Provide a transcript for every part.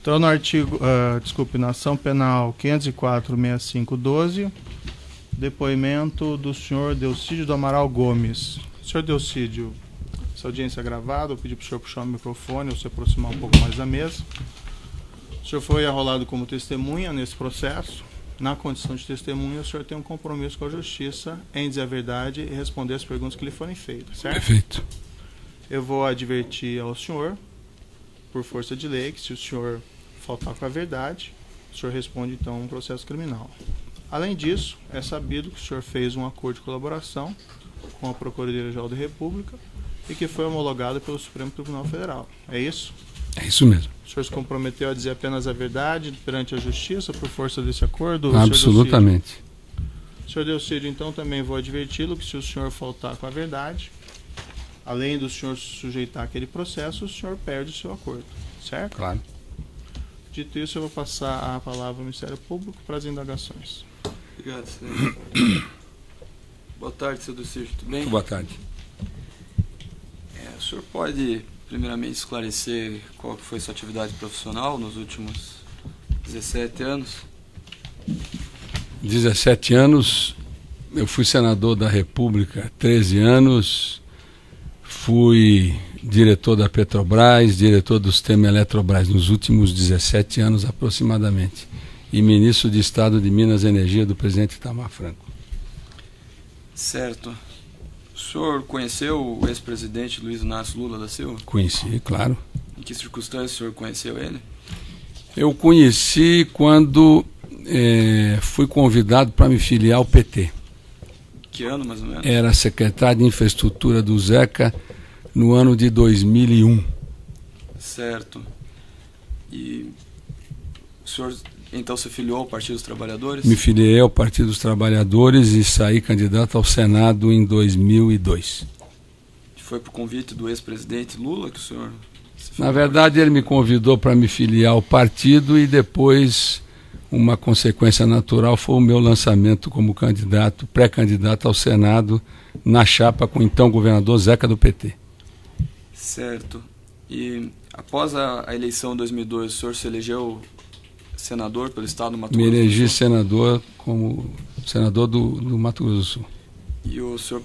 Então, no artigo, na ação penal 504.6512, depoimento do senhor Delcídio do Amaral Gomes. Senhor Delcídio, essa audiência é gravada, eu pedi para o senhor puxar o microfone ou se aproximar um pouco mais da mesa. O senhor foi arrolado como testemunha nesse processo. Na condição de testemunha, o senhor tem um compromisso com a justiça em dizer a verdade e responder as perguntas que lhe forem feitas, certo? Perfeito. Eu vou advertir ao senhor, por força de lei, que se o senhor faltar com a verdade, o senhor responde então um processo criminal. Além disso, é sabido que o senhor fez um acordo de colaboração com a Procuradoria-Geral da República e que foi homologado pelo Supremo Tribunal Federal. É isso? É isso mesmo. O senhor se comprometeu a dizer apenas a verdade perante a justiça por força desse acordo? Absolutamente. Senhor Delcídio, então também vou adverti-lo que se o senhor faltar com a verdade, além do senhor sujeitar aquele processo, o senhor perde o seu acordo, certo? Claro. Dito isso, eu vou passar a palavra ao Ministério Público para as indagações. Obrigado, senhor. Boa tarde, senhor Delcídio, tudo bem? Muito boa tarde. O senhor pode, primeiramente, esclarecer qual foi sua atividade profissional nos últimos 17 anos? 17 anos, eu fui senador da República, 13 anos, fui diretor da Petrobras, diretor do sistema Eletrobras nos últimos 17 anos aproximadamente, e ministro de Estado de Minas e Energia do presidente Itamar Franco. Certo. O senhor conheceu o ex-presidente Luiz Inácio Lula da Silva? Conheci, claro. Em que circunstâncias o senhor conheceu ele? Eu conheci quando fui convidado para me filiar ao PT. Que ano, mais ou menos? Era secretário de Infraestrutura do Zeca no ano de 2001. Certo. E o senhor então se filiou ao Partido dos Trabalhadores? Me filiei ao Partido dos Trabalhadores e saí candidato ao Senado em 2002. Foi por convite do ex-presidente Lula que o senhor se filiou? Na verdade, ele me convidou para me filiar ao partido e depois, uma consequência natural, foi o meu lançamento como candidato, pré-candidato ao Senado, na chapa com o então governador Zeca do PT. Certo. E após a eleição de 2002, o senhor se elegeu senador pelo estado do Mato Grosso do Sul? Me elegi senador como senador do Mato Grosso do Sul. E o senhor,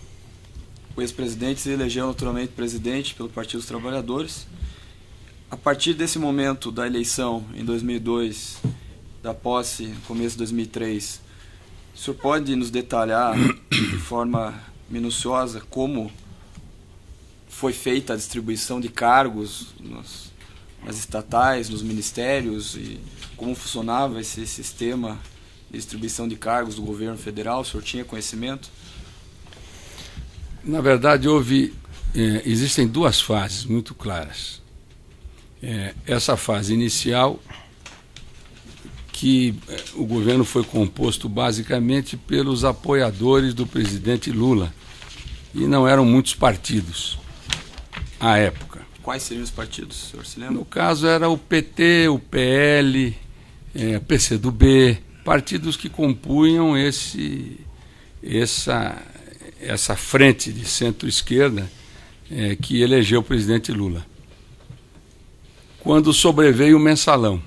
o ex-presidente, se elegeu naturalmente presidente pelo Partido dos Trabalhadores. A partir desse momento da eleição, em 2002, da posse, no começo de 2003, o senhor pode nos detalhar de forma minuciosa como foi feita a distribuição de cargos nas estatais, nos ministérios, e como funcionava esse sistema de distribuição de cargos do governo federal? O senhor tinha conhecimento? Na verdade, existem duas fases muito claras. Essa fase inicial, que o governo foi composto basicamente pelos apoiadores do presidente Lula, e não eram muitos partidos à época. Quais seriam os partidos, o senhor se lembra? No caso era o PT, o PL, PCdoB, partidos que compunham essa frente de centro-esquerda que elegeu o presidente Lula. Quando sobreveio o mensalão.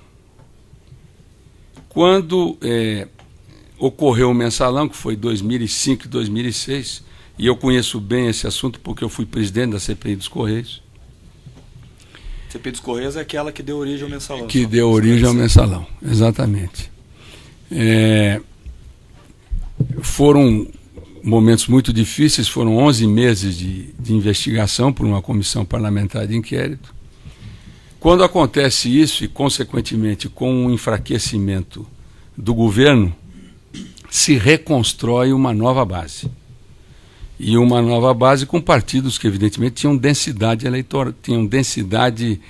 Quando ocorreu o mensalão, que foi 2005 e 2006, e eu conheço bem esse assunto porque eu fui presidente da CPI dos Correios. CPI dos Correios é aquela que deu origem ao mensalão. Que deu origem ao mensalão, exatamente. Foram momentos muito difíceis, foram 11 meses de investigação por uma comissão parlamentar de inquérito. Quando acontece isso, e consequentemente com o enfraquecimento do governo, se reconstrói uma nova base. E uma nova base com partidos que evidentemente tinham densidade eleitoral, tinham densidade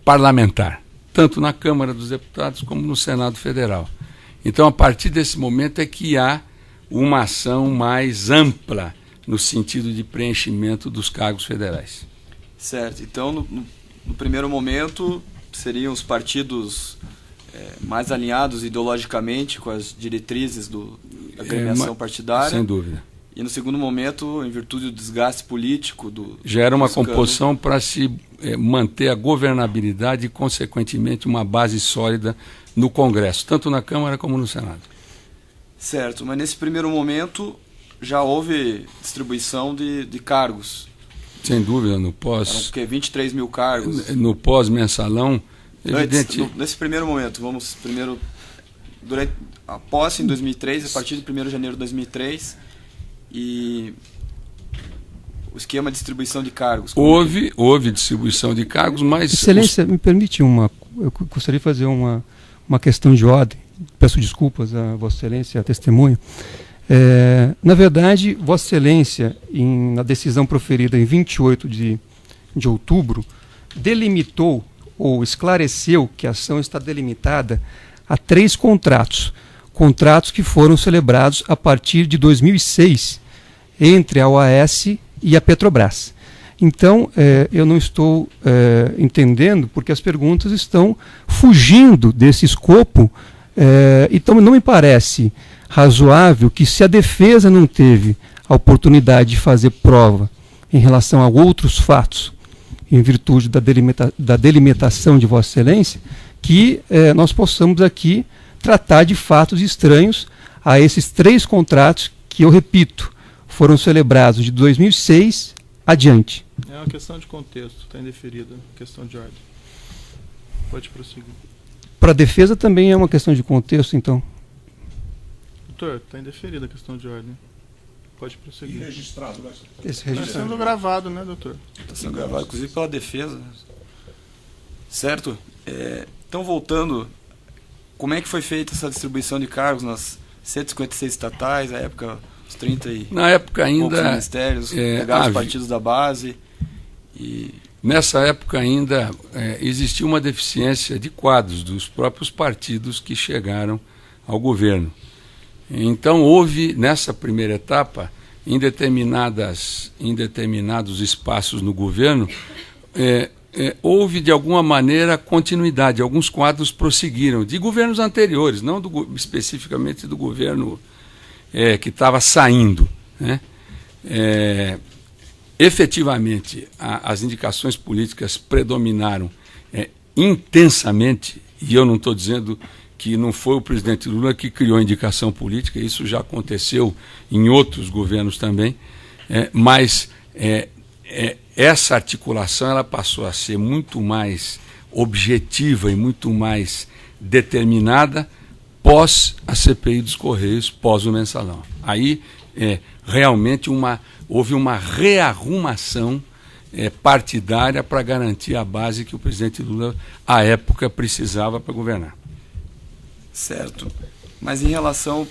parlamentar, tanto na Câmara dos Deputados como no Senado Federal. Então, a partir desse momento é que há uma ação mais ampla no sentido de preenchimento dos cargos federais. Certo. Então, no primeiro momento, seriam os partidos mais alinhados ideologicamente com as diretrizes da agremiação partidária. Sem dúvida. E no segundo momento, em virtude do desgaste político já era uma composição para se manter a governabilidade e, consequentemente, uma base sólida no Congresso, tanto na Câmara como no Senado. Certo, mas nesse primeiro momento já houve distribuição de cargos. Sem dúvida, no pós... Eram o quê? 23 mil cargos? No pós-mensalão, evidente... Nesse primeiro momento, vamos primeiro... Durante a posse em 2003, a partir de 1º de janeiro de 2003, e o esquema de distribuição de cargos. Houve distribuição de cargos, mas... Excelência, me permite eu gostaria de fazer uma questão de ordem. Peço desculpas a Vossa Excelência, a testemunha. Na verdade, Vossa Excelência, na decisão proferida em 28 de outubro, delimitou ou esclareceu que a ação está delimitada a 3 contratos. Contratos que foram celebrados a partir de 2006 entre a OAS e a Petrobras. Então, eu não estou entendendo porque as perguntas estão fugindo desse escopo. Então, não me parece razoável que, se a defesa não teve a oportunidade de fazer prova em relação a outros fatos, em virtude da delimitação de Vossa Excelência, que nós possamos aqui tratar de fatos estranhos a esses 3 contratos que, eu repito, foram celebrados de 2006 adiante. É uma questão de contexto, está indeferida, questão de ordem. Pode prosseguir. Para a defesa também é uma questão de contexto, então? Doutor, está indeferida a questão de ordem. Pode prosseguir. E registrado, né? Está sendo gravado, né, doutor? Está sendo gravado, inclusive pela defesa. Certo? Então, voltando, como é que foi feita essa distribuição de cargos nas 156 estatais, na época, os 30 e na época ainda, poucos ministérios, pegaram os partidos da base e... Nessa época ainda existia uma deficiência de quadros dos próprios partidos que chegaram ao governo. Então houve, nessa primeira etapa, em determinados espaços no governo, houve de alguma maneira continuidade. Alguns quadros prosseguiram, de governos anteriores, não especificamente do governo que estava saindo, né? Efetivamente, as indicações políticas predominaram intensamente, e eu não estou dizendo que não foi o presidente Lula que criou a indicação política, isso já aconteceu em outros governos também, mas essa articulação ela passou a ser muito mais objetiva e muito mais determinada pós a CPI dos Correios, pós o mensalão. Aí realmente houve uma rearrumação partidária para garantir a base que o presidente Lula, à época, precisava para governar. Certo. Mas em relação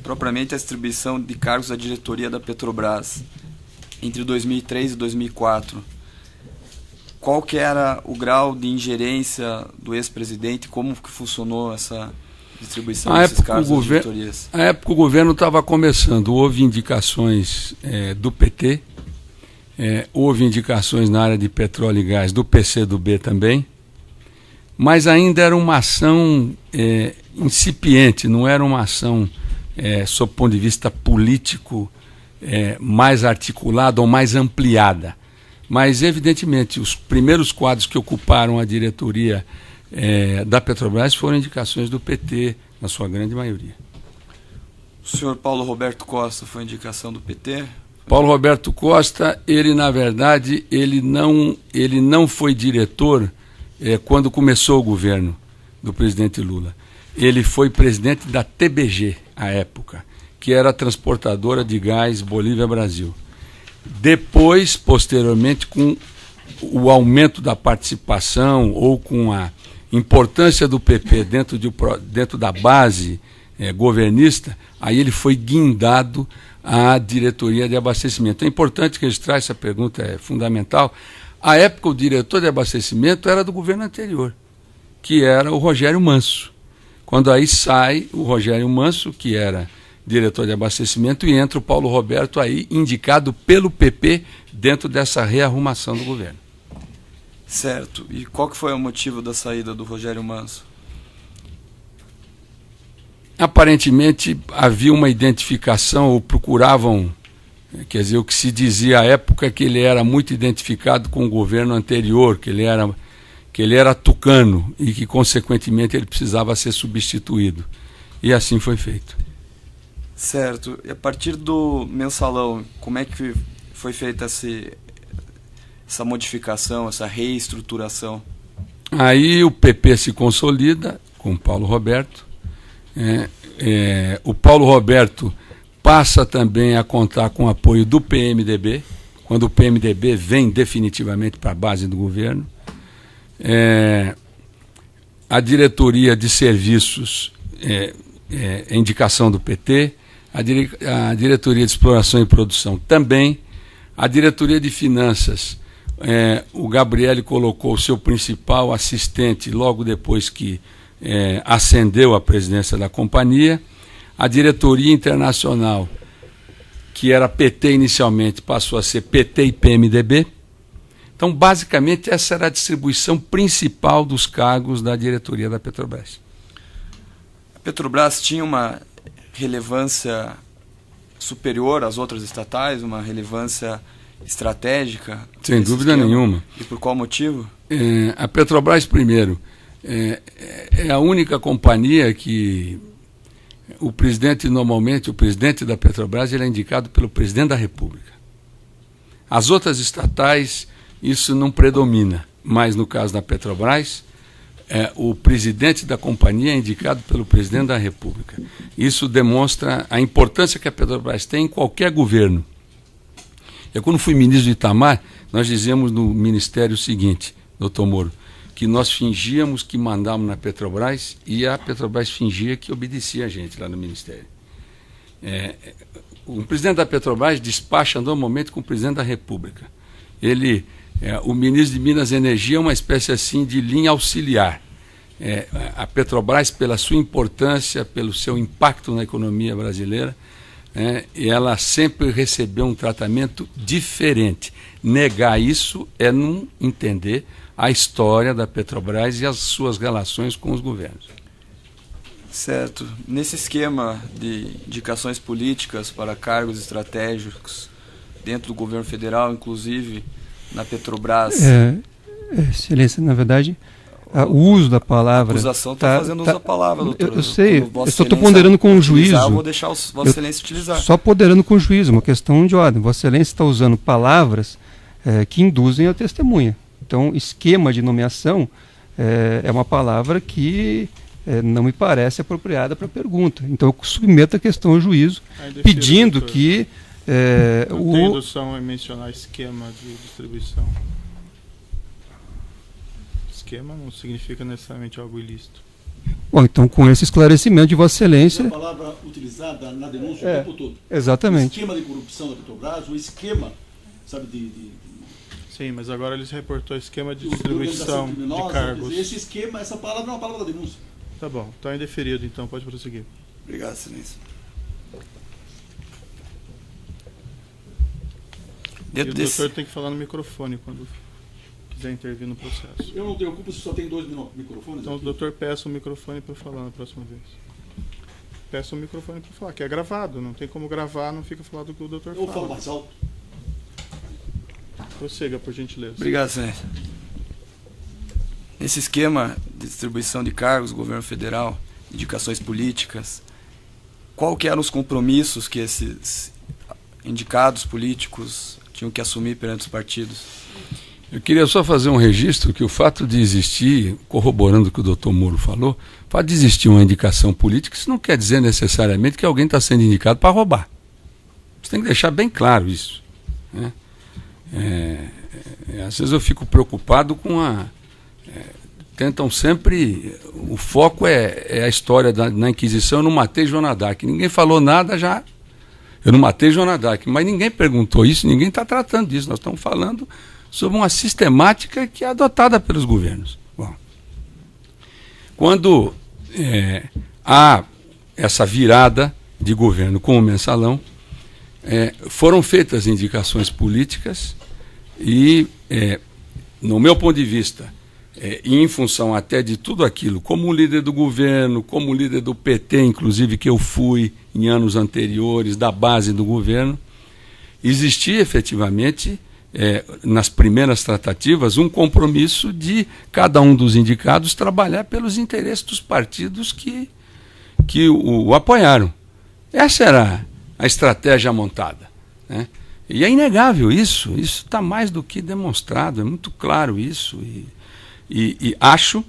propriamente à distribuição de cargos da diretoria da Petrobras, entre 2003 e 2004, qual que era o grau de ingerência do ex-presidente, como que funcionou essa distribuição desses cargos das diretorias? Na época o governo estava começando, houve indicações do PT, houve indicações na área de petróleo e gás do PCdoB também, mas ainda era uma ação incipiente, não era uma ação, sob o ponto de vista político, mais articulada ou mais ampliada. Mas, evidentemente, os primeiros quadros que ocuparam a diretoria da Petrobras foram indicações do PT, na sua grande maioria. O senhor Paulo Roberto Costa foi indicação do PT? Paulo Roberto Costa, ele, na verdade, ele não foi diretor quando começou o governo do presidente Lula. Ele foi presidente da TBG, à época, que era a transportadora de gás Bolívia-Brasil. Depois, posteriormente, com o aumento da participação ou com a importância do PP dentro da base governista, aí ele foi guindado à diretoria de abastecimento. É importante registrar, essa pergunta é fundamental. À época, o diretor de abastecimento era do governo anterior, que era o Rogério Manso. Quando aí sai o Rogério Manso, que era diretor de abastecimento, e entra o Paulo Roberto aí, indicado pelo PP, dentro dessa rearrumação do governo. Certo. E qual que foi o motivo da saída do Rogério Manso? aparentemente havia uma identificação, ou procuravam, quer dizer, o que se dizia à época, que ele era muito identificado com o governo anterior, que ele era tucano e que, consequentemente, ele precisava ser substituído. E assim foi feito. Certo. E a partir do mensalão, como é que foi feita essa modificação, essa reestruturação? Aí o PP se consolida com o Paulo Roberto. O Paulo Roberto passa também a contar com o apoio do PMDB, quando o PMDB vem definitivamente para a base do governo. A diretoria de serviços é indicação do PT, a diretoria de exploração e produção também, a diretoria de finanças, o Gabriele colocou o seu principal assistente logo depois que ascendeu à presidência da companhia. A diretoria internacional, que era PT inicialmente, passou a ser PT e PMDB. Então, basicamente, essa era a distribuição principal dos cargos da diretoria da Petrobras. A Petrobras tinha uma relevância superior às outras estatais, uma relevância estratégica? Sem dúvida nenhuma. E por qual motivo? A Petrobras, primeiro, é a única companhia que o presidente da Petrobras, ele é indicado pelo presidente da República. As outras estatais, isso não predomina, mas no caso da Petrobras, o presidente da companhia é indicado pelo presidente da República. Isso demonstra a importância que a Petrobras tem em qualquer governo. Eu, quando fui ministro de Itamar, nós dizíamos no ministério o seguinte, doutor Moro, que nós fingíamos que mandávamos na Petrobras e a Petrobras fingia que obedecia a gente lá no ministério. O presidente da Petrobras despacha normalmente com o presidente da República. O ministro de Minas e Energia é uma espécie assim de linha auxiliar. A Petrobras, pela sua importância, pelo seu impacto na economia brasileira, ela sempre recebeu um tratamento diferente. Negar isso é não entender a história da Petrobras e as suas relações com os governos. Certo. Nesse esquema de indicações políticas para cargos estratégicos dentro do governo federal, inclusive na Petrobras... Excelência, na verdade, o uso da palavra... A acusação está fazendo uso da palavra, doutor. Eu sei, eu só estou ponderando com o juízo. Eu vou deixar Vossa Excelência utilizar. Só ponderando com o juízo, uma questão de ordem. Vossa Excelência está usando palavras que induzem a testemunha. Então, esquema de nomeação é uma palavra que não me parece apropriada para a pergunta. Então, eu submeto a questão ao juízo, pedindo que... Não tem indução em mencionar esquema de distribuição. Esquema não significa necessariamente algo ilícito. Bom, então, com esse esclarecimento de Vossa Excelência... É a palavra utilizada na denúncia o tempo todo. Exatamente. O esquema de corrupção da Petrobras, o esquema, sabe, Sim, mas agora eles reportou esquema de distribuição de cargos. Esse esquema, essa palavra é uma palavra da denúncia. Tá bom, está indeferido, então pode prosseguir. Obrigado, Excelência. E o doutor tem que falar no microfone quando quiser intervir no processo. Eu não tenho culpa se só tem 2 microfones. Então aqui. o doutor peça o microfone para falar na próxima vez. Peça o microfone para falar, que é gravado, não tem como gravar, não fica falando do que o doutor fala. Eu falo mais alto. Prossiga, por gentileza. Obrigado, Excelência. Nesse esquema de distribuição de cargos, governo federal, indicações políticas, qual que eram os compromissos que esses indicados políticos tinham que assumir perante os partidos? Eu queria só fazer um registro que o fato de existir, corroborando o que o doutor Moro falou, o fato de existir uma indicação política, isso não quer dizer necessariamente que alguém está sendo indicado para roubar. Você tem que deixar bem claro isso, né? Às vezes eu fico preocupado com tentam sempre... O foco é a história na Inquisição. Eu não matei Joana d'Arc. Ninguém falou nada já. Eu não matei Joana d'Arc, mas ninguém perguntou isso, ninguém está tratando disso. Nós estamos falando sobre uma sistemática que é adotada pelos governos. Bom, quando há essa virada de governo com o mensalão, foram feitas indicações políticas e, no meu ponto de vista, e em função até de tudo aquilo, como líder do governo, como líder do PT, inclusive, que eu fui em anos anteriores, da base do governo, existia efetivamente, nas primeiras tratativas, um compromisso de cada um dos indicados trabalhar pelos interesses dos partidos que o apoiaram. Essa era a estratégia montada, né? E é inegável isso está mais do que demonstrado, é muito claro isso, e acho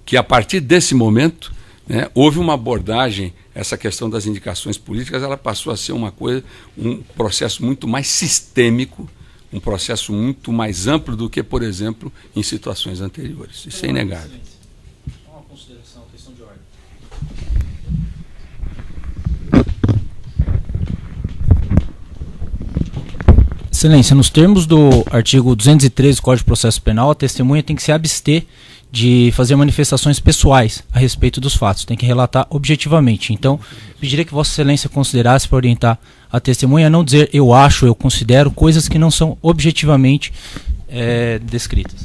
que a partir desse momento, né, houve uma abordagem, essa questão das indicações políticas, ela passou a ser um processo muito mais sistêmico, um processo muito mais amplo do que, por exemplo, em situações anteriores. Isso é inegável. Uma consideração, questão de ordem. Excelência, nos termos do artigo 213 do Código de Processo Penal, a testemunha tem que se abster de fazer manifestações pessoais a respeito dos fatos, tem que relatar objetivamente. Então, pediria que Vossa Excelência considerasse para orientar a testemunha a não dizer eu acho, eu considero, coisas que não são objetivamente descritas.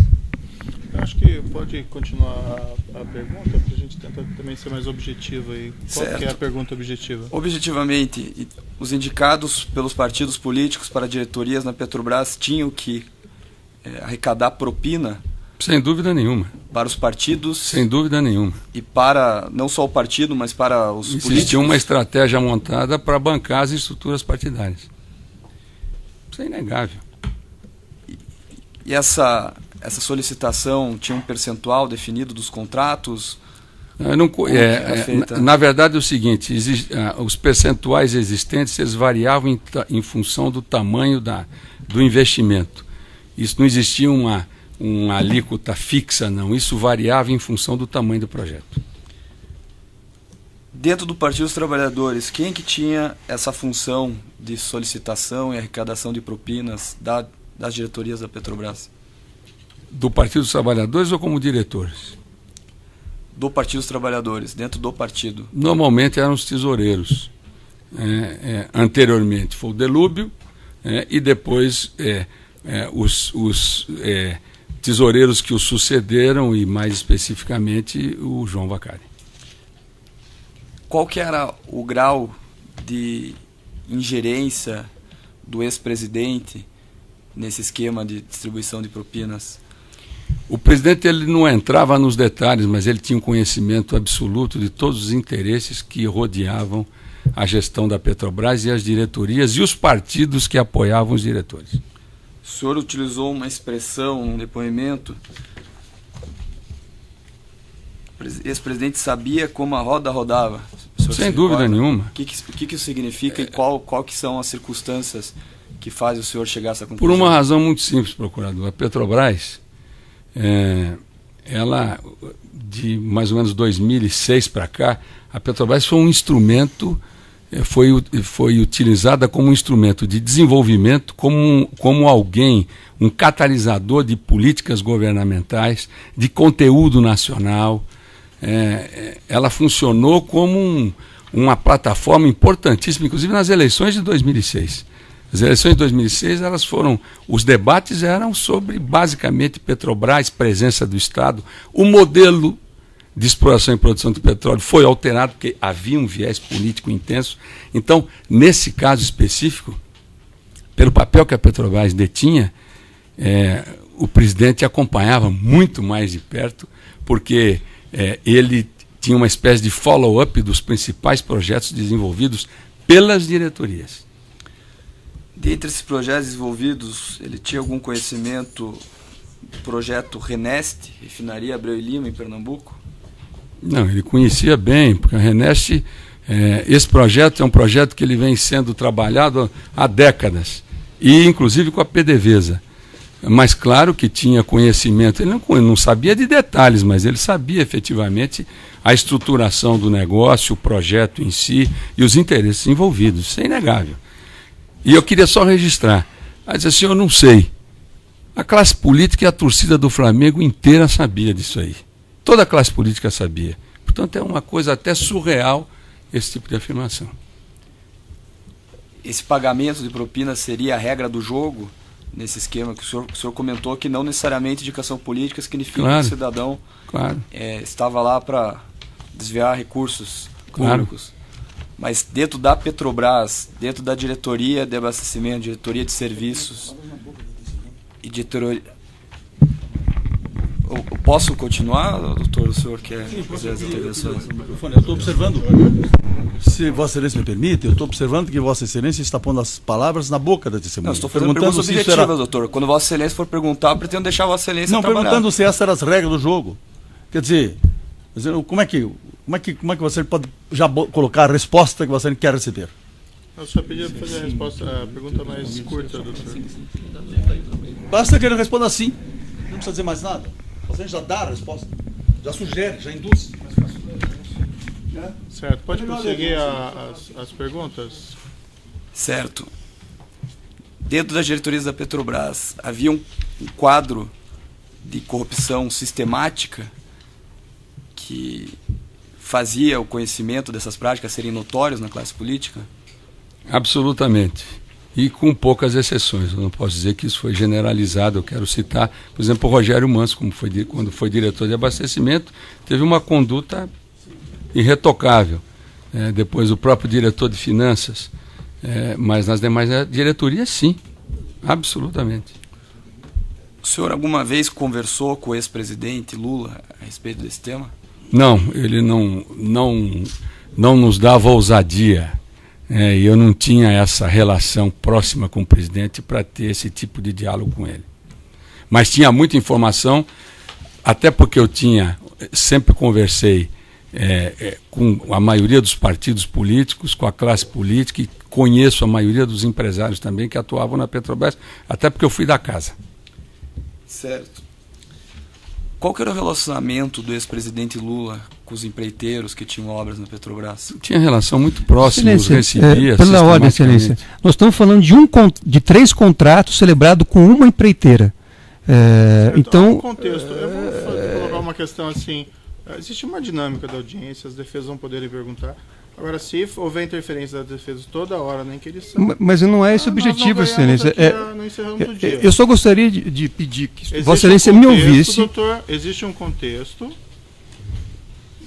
Eu acho que pode continuar a pergunta, para a gente tentar também ser mais objetivo aí. Qual que é a pergunta objetiva? Objetivamente, os indicados pelos partidos políticos para diretorias na Petrobras tinham que arrecadar propina? Sem dúvida nenhuma. Para os partidos? Sem dúvida nenhuma. E para, não só o partido, mas para os políticos? Existia uma estratégia montada para bancar as estruturas partidárias. Isso é inegável. E essa solicitação tinha um percentual definido dos contratos? Na verdade é o seguinte, os percentuais existentes eles variavam em função do tamanho do investimento. Isso não existia uma alíquota fixa, não. Isso variava em função do tamanho do projeto. Dentro do Partido dos Trabalhadores, quem que tinha essa função de solicitação e arrecadação de propinas das diretorias da Petrobras? Do Partido dos Trabalhadores ou como diretores? Do Partido dos Trabalhadores, dentro do partido. Normalmente eram os tesoureiros. Anteriormente foi o Delúbio, e depois os tesoureiros que o sucederam, e mais especificamente o João Vacari. Qual que era o grau de ingerência do ex-presidente nesse esquema de distribuição de propinas? O presidente ele não entrava nos detalhes, mas ele tinha um conhecimento absoluto de todos os interesses que rodeavam a gestão da Petrobras e as diretorias e os partidos que apoiavam os diretores. O senhor utilizou uma expressão num depoimento. O ex-presidente sabia como a roda rodava. Sem dúvida nenhuma. O que isso significa e qual que são as circunstâncias que fazem o senhor chegar a essa conclusão? Por uma razão muito simples, procurador. A Petrobras, ela, de mais ou menos 2006 para cá, a Petrobras foi um instrumento, foi utilizada como um instrumento de desenvolvimento, como alguém, um catalisador de políticas governamentais, de conteúdo nacional. Ela funcionou como uma plataforma importantíssima, inclusive nas eleições de 2006. As eleições de 2006, os debates eram sobre, basicamente, Petrobras, presença do Estado. O modelo de exploração e produção de petróleo foi alterado porque havia um viés político intenso. Então, nesse caso específico, pelo papel que a Petrobras detinha, o presidente acompanhava muito mais de perto, porque ele tinha uma espécie de follow-up dos principais projetos desenvolvidos pelas diretorias. Dentre esses projetos desenvolvidos, ele tinha algum conhecimento do projeto Renest, refinaria Abreu e Lima, em Pernambuco? Não, ele conhecia bem, porque a Renest, esse projeto é um projeto que ele vem sendo trabalhado há décadas, e inclusive com a PDVSA. Mas claro que tinha conhecimento, ele não sabia de detalhes, mas ele sabia efetivamente a estruturação do negócio, o projeto em si e os interesses envolvidos, isso é inegável. E eu queria só registrar, mas assim, eu não sei. A classe política e a torcida do Flamengo inteira sabia disso aí. Toda a classe política sabia. Portanto, é uma coisa até surreal esse tipo de afirmação. Esse pagamento de propina seria a regra do jogo nesse esquema que o senhor comentou, que não necessariamente indicação política significa Claro. que o cidadão Claro. estava lá para desviar recursos Claro. públicos. Mas dentro da Petrobras, dentro da diretoria de abastecimento, diretoria de serviços e diretoria... Eu posso continuar, doutor? O senhor quer fazer as intervenções? Eu estou observando, se Vossa Excelência me permite, eu estou observando que Vossa Excelência está pondo as palavras na boca da testemunha. Não, estou fazendo perguntas se isso objetivas, era... doutor. Quando Vossa Excelência for perguntar, eu pretendo deixar Vossa Excelência Não, trabalhar. perguntando se essas eram as regras do jogo. Quer dizer, como é que você pode já colocar a resposta que você quer receber? Eu só pedi para fazer a pergunta mais curta, doutor. Basta que ele responda assim. Não precisa dizer mais nada. Você já dá a resposta. Já sugere, já induz. Certo, pode prosseguir as perguntas? Certo. Dentro das diretorias da Petrobras, havia um quadro de corrupção sistemática que fazia o conhecimento dessas práticas serem notórios na classe política? Absolutamente. E com poucas exceções. Eu não posso dizer que isso foi generalizado. Eu quero citar, por exemplo, o Rogério Manso, quando foi diretor de abastecimento, teve uma conduta irretocável. Depois o próprio diretor de finanças. Mas nas demais diretorias, sim. Absolutamente. O senhor alguma vez conversou com o ex-presidente Lula a respeito desse tema? Não, ele não nos dava ousadia. E eu não tinha essa relação próxima com o presidente para ter esse tipo de diálogo com ele. Mas tinha muita informação, até porque eu sempre conversei com a maioria dos partidos políticos, com a classe política, e conheço a maioria dos empresários também que atuavam na Petrobras, até porque eu fui da casa. Certo. Qual que era o relacionamento do ex-presidente Lula com os empreiteiros que tinham obras na Petrobras? Tinha relação muito próxima, os Excelência, recebia pela ordem, Excelência. Nós estamos falando de 3 contratos celebrados com uma empreiteira. Então, Um contexto. Eu vou colocar uma questão assim. Existe uma dinâmica da audiência, as defesas vão poderem perguntar. Agora, se houver interferência das defesas toda hora na inquirição... Mas não é esse o objetivo, Excelência. Eu só gostaria de pedir que Vossa Excelência me ouvisse. Doutor, existe um contexto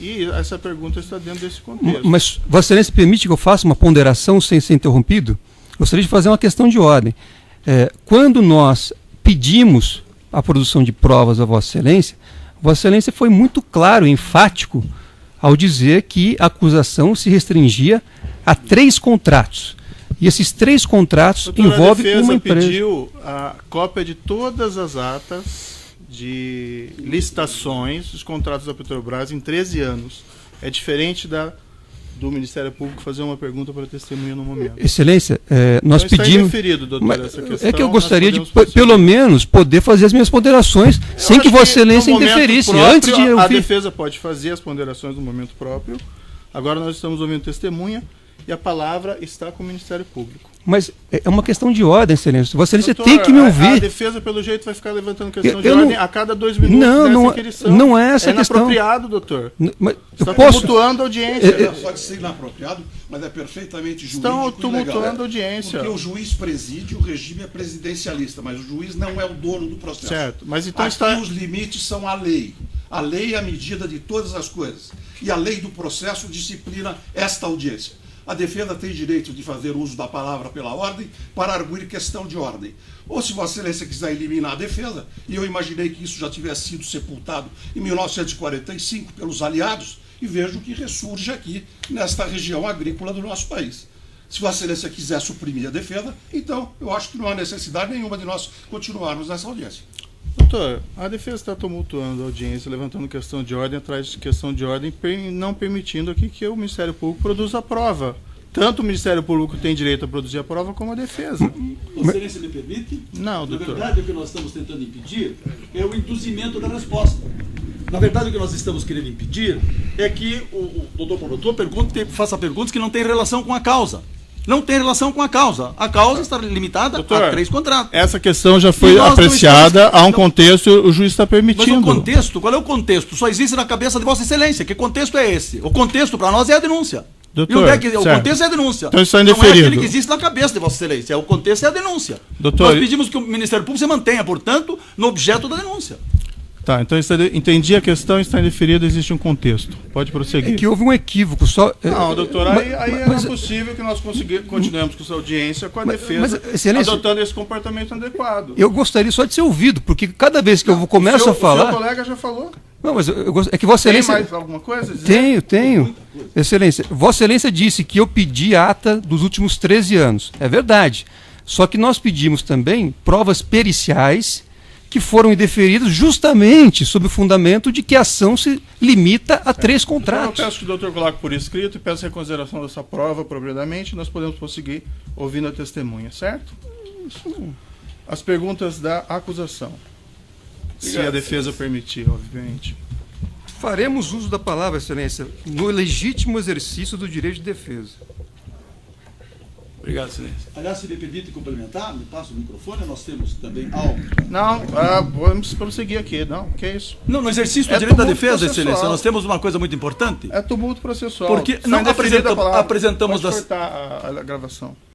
e essa pergunta está dentro desse contexto. Mas Vossa Excelência permite que eu faça uma ponderação sem ser interrompido? Gostaria de fazer uma questão de ordem. Quando nós pedimos a produção de provas a Vossa Excelência foi muito claro e enfático ao dizer que a acusação se restringia a 3 contratos. E esses 3 contratos envolvem uma empresa. A defesa pediu a cópia de todas as atas de licitações dos contratos da Petrobras em 13 anos. É diferente do Ministério Público fazer uma pergunta para a testemunha no momento. Excelência, nós então pedimos... Referido, doutor, essa questão, é que eu gostaria de, pelo menos, poder fazer as minhas ponderações sem que Vossa Excelência interferisse. Antes de a defesa pode fazer as ponderações no momento próprio. Agora nós estamos ouvindo testemunha e a palavra está com o Ministério Público. Mas é uma questão de ordem, Excelência. Vossa Excelência tem que me ouvir. A defesa, pelo jeito, vai ficar levantando questão de ordem a cada 2 minutos não, inquirição. Não é essa a questão. É inapropriado, doutor. Está tumultuando a audiência. Pode ser inapropriado, mas é perfeitamente jurídico. Estão tumultuando a audiência. Porque o juiz preside, o regime é presidencialista, mas o juiz não é o dono do processo. Certo, mas então Aqui os limites são a lei. A lei é a medida de todas as coisas. E a lei do processo disciplina esta audiência. A defesa tem direito de fazer uso da palavra pela ordem para arguir questão de ordem. Ou se Vossa Excelência quiser eliminar a defesa, e eu imaginei que isso já tivesse sido sepultado em 1945 pelos aliados, e vejo que ressurge aqui nesta região agrícola do nosso país. Se Vossa Excelência quiser suprimir a defesa, então eu acho que não há necessidade nenhuma de nós continuarmos nessa audiência. Doutor, a defesa está tumultuando a audiência, levantando questão de ordem atrás de questão de ordem, não permitindo aqui que o Ministério Público produza a prova. Tanto o Ministério Público tem direito a produzir a prova, como a defesa. Vossa Excelência me permite? Não, doutor. Na verdade, o que nós estamos tentando impedir é o induzimento da resposta. Na verdade, o que nós estamos querendo impedir é que o doutor promotor faça perguntas que não têm relação com a causa. Não tem relação com a causa. A causa está limitada a 3 contratos. Essa questão já foi apreciada, há um contexto, o juiz está permitindo. Mas o contexto, qual é o contexto? Só existe na cabeça de Vossa Excelência. Que contexto é esse? O contexto para nós é a denúncia. Doutor, e onde é que o certo. contexto é a denúncia. Então está não é indeferido. aquele que existe na cabeça de Vossa Excelência. O contexto é a denúncia. Doutor, Nós pedimos que o Ministério Público se mantenha, portanto, no objeto da denúncia. Tá, então entendi a questão, está indeferido, existe um contexto. Pode prosseguir. É que houve um equívoco. Não, doutor, aí mas- é possível que nós continuemos com essa audiência com a defesa, mas, Excelência, adotando esse comportamento adequado. eu gostaria só de ser ouvido, porque cada vez que eu começo a O falar... seu colega já falou. Não, mas é que Vossa Tem Excelência... mais alguma coisa a dizer? Tenho. Excelência, Vossa Excelência disse que eu pedi ata dos últimos 13 anos. É verdade. Só que nós pedimos também provas periciais que foram indeferidas justamente sob o fundamento de que a ação se limita a 3 Então, contratos. eu peço que o doutor coloque por escrito e peço reconsideração dessa prova propriamente. Nós podemos prosseguir ouvindo a testemunha, certo? As perguntas da acusação. Se a defesa permitir, obviamente. Faremos uso da palavra, Excelência, no legítimo exercício do direito de defesa. Obrigado, Excelência. Aliás, se me permite complementar, me passa o microfone, nós temos também algo. Não, vamos prosseguir aqui. Não, que isso? Não, no exercício do É direito da tumulto defesa, processual. Excelência, nós temos uma coisa muito importante. É tumulto processual. Porque Está não indeferida a palavra. apresentamos Pode das- cortar a gravação.